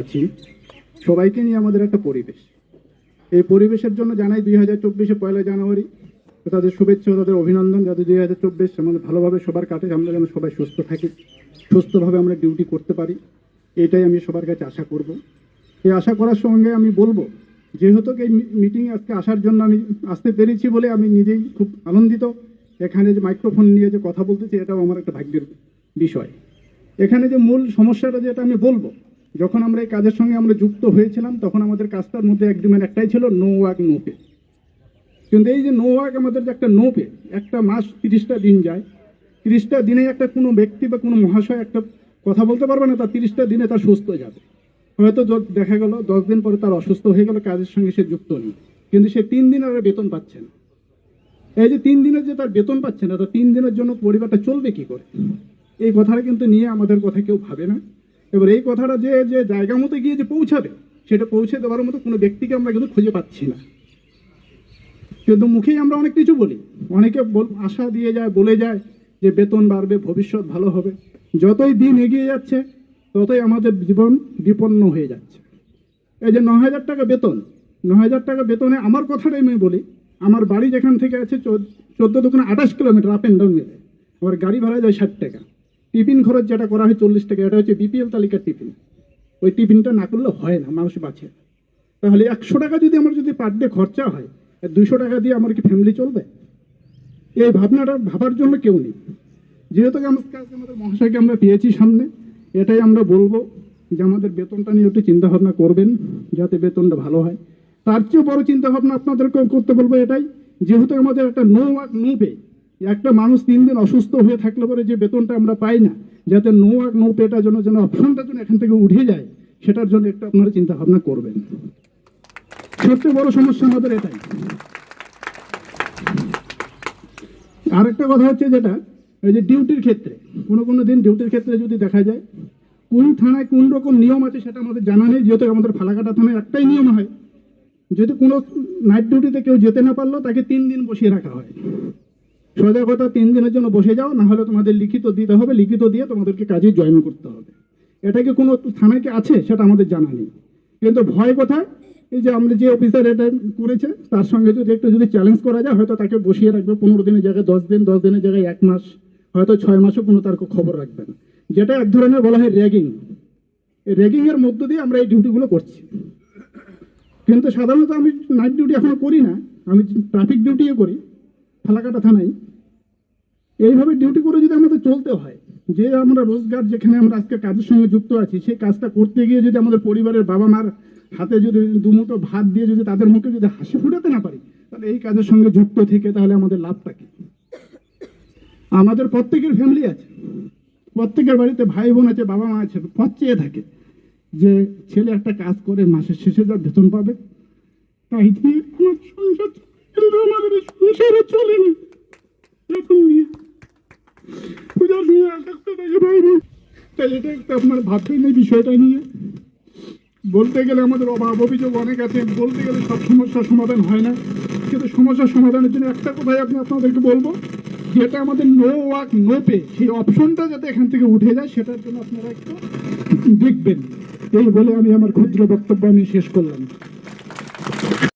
আছি, সবাইকে নিয়ে আমাদের একটা পরিবেশ। এই পরিবেশের জন্য জানাই 2024 পয়লা জানুয়ারি তাদের শুভেচ্ছা ও তাদের অভিনন্দন, যাতে 2024 আমাদের ভালোভাবে সবার কাটে, আমরা যেন সবাই সুস্থ থাকি, সুস্থভাবে আমরা ডিউটি করতে পারি, এটাই আমি সবার কাছে আশা করব। এই আশা করার সঙ্গে আমি বলবো, যেহেতু এই মিটিংয়ে আজকে আসার জন্য আমি আসতে পেরেছি বলে আমি নিজেই খুব আনন্দিত। এখানে যে মাইক্রোফোন নিয়ে যে কথা বলতেছি, এটাও আমার একটা ভাগ্যের বিষয়। এখানে যে মূল সমস্যাটা যেটা আমি বলবো, যখন আমরা এই কাজের সঙ্গে আমরা যুক্ত হয়েছিলাম তখন আমাদের কাজটার মধ্যে এগ্রিমেন্ট একটাই ছিল, নো ওয়ার্ক নো পে। কিন্তু এই যে নো ওয়ার্ক, আমাদের যে একটা নো পে, একটা মাস 30টা দিন যায়, 30টা দিনে একটা কোনো ব্যক্তি বা কোনো মহাশয় একটা কথা বলতে পারবে না তার 30টা দিনে তার সুস্থ যাবে। হয়তো দেখা গেল 10 দিন পরে তার অসুস্থ হয়ে গেল, কাজের সঙ্গে সে যুক্ত নেই, কিন্তু সে 3 দিন আর বেতন পাচ্ছে না। এই যে 3 দিনের যে তার বেতন পাচ্ছে না, তার 3 দিনের জন্য পরিবারটা চলবে কি করে? এই কথাটা কিন্তু নিয়ে আমাদের কথা কেউ ভাবে না। এবার এই কথাটা যে যে জায়গা মতো গিয়ে যে পৌঁছাবে, সেটা পৌঁছে দেওয়ার মতো কোনো ব্যক্তিকে আমরা কিন্তু খুঁজে পাচ্ছি না। কিন্তু মুখেই আমরা অনেক কিছু বলি, অনেকে আশা দিয়ে যায়, বলে যায় যে বেতন বাড়বে, ভবিষ্যৎ ভালো হবে। যতই দিন এগিয়ে যাচ্ছে ততই আমাদের জীবন বিপন্ন হয়ে যাচ্ছে। এই যে 9,000 টাকা বেতন, 9,000 টাকা বেতনে আমার কথাটাই আমি বলি, আমার বাড়ি যেখান থেকে আছে 14 দোকানে 28 কিলোমিটার আপ অ্যান্ড ডাউন মিলে, আমার গাড়ি ভাড়া যায় 60 টাকা, টিফিন খরচ যেটা করা হয় 40 টাকা, এটা হচ্ছে বিপিএল তালিকার টিফিন। ওই টিফিনটা না করলে হয় না, মানুষ বাঁচে। তাহলে 100 টাকা যদি আমার যদি পার ডে খরচা হয়, 200 টাকা দিয়ে আমার কি ফ্যামিলি চলবে? এই ভাবনাটা ভাবার জন্য কেউ নেই। যেহেতু আমাদের মহাশয়কে আমরা পেয়েছি সামনে, এটাই আমরা বলবো যে আমাদের বেতনটা নিয়ে একটু চিন্তাভাবনা করবেন, যাতে বেতনটা ভালো হয়। তার চেয়েও বড় চিন্তাভাবনা আপনাদেরকে করতে বলবো এটাই, যেহেতু আমাদের একটা নো ওয়ার্ক নো পে, একটা মানুষ 3 দিন অসুস্থ হয়ে থাকলে পরে যে বেতনটা আমরা পাই না, যাতে নো ওয়ার্ক নো পেটার জন্য যেন অপশনটা যেন এখান থেকে উঠে যায়, সেটার জন্য একটা আপনারা চিন্তাভাবনা করবেন। সবচেয়ে বড় সমস্যা আমাদের এটাই। আরেকটা কথা হচ্ছে যেটা, এই যে ডিউটির ক্ষেত্রে, কোনো দিন ডিউটির ক্ষেত্রে যদি দেখা যায় কোন থানায় কোন রকম নিয়ম আছে সেটা আমাদের জানা নেই। যেহেতু আমাদের ফালাকাটা থানায় একটাই নিয়ম হয়, যদি কোনো নাইট ডিউটিতে কেউ যেতে না পারলো তাকে 3 দিন বসিয়ে রাখা হয়। সোজা কথা, 3 দিনের জন্য বসে যাও, না হলে তোমাদের লিখিত দিতে হবে, লিখিত দিয়ে তোমাদেরকে কাজে জয়েন করতে হবে। এটা কি কোনো থানায় কি আছে সেটা আমাদের জানা নেই। কিন্তু ভয় কোথায়, এই যে আমরা যে অফিসার এটা করেছে তার সঙ্গে যদি একটু যদি চ্যালেঞ্জ করা যায়, হয়তো তাকে বসিয়ে রাখবে 15 দিনের জায়গায় 10 দিন, 10 দিনের জায়গায় 1 মাস, হয়তো 6 মাসও কোনো তার খবর রাখবে না, যেটা এক ধরনের বলা হয় র্যাগিং। এই র্যাগিংয়ের মধ্য দিয়ে আমরা এই ডিউটিগুলো করছি। কিন্তু সাধারণত আমি নাইট ডিউটি এখনো করি না, আমি ট্রাফিক ডিউটিও করি ফালাকাটা থানায়। এইভাবে ডিউটি করে যদি আমাদের চলতে হয়, যে আমরা রোজগার যেখানে আমরা আজকে কাজের সঙ্গে যুক্ত আছি, সেই কাজটা করতে গিয়ে যদি আমাদের পরিবারের বাবা মার হাতে যদি দুমুঠো ভাত দিয়ে যদি তাদের মুখে যদি হাসি ফুটাতে না পারি, তাহলে এই কাজের সঙ্গে যুক্ত থেকে তাহলে আমাদের লাভটা কি? আমাদের প্রত্যেকের ফ্যামিলি আছে, প্রত্যেকের বাড়িতে ভাই বোন আছে, বাবা মা আছে, পথ চেয়ে থাকে যে ছেলে একটা কাজ করে মাসের শেষে যা বেতন পাবে তাই দিয়ে আমার সংসার, আমাদের সংসারও চলে না। এখন নিয়ে পূজার নিয়ে আসতে থাকে বাইরে, তাই এটা একটা আপনার ভাববেন এই বিষয়টা নিয়ে। বলতে গেলে আমাদের অভাব অভিযোগ অনেক আছে, বলতে গেলে সব সমস্যার সমাধান হয় না, কিন্তু সমস্যার সমাধানের জন্য একটা কথাই আপনাদেরকে বলবো, যেটা আমাদের নো ওয়ার্ক নো পে, সেই অপশনটা যাতে এখান থেকে উঠে যায়, সেটার জন্য আপনারা একটু দেখবেন। এই বলে আমি আমার ক্ষুদ্র বক্তব্য আমি শেষ করলাম।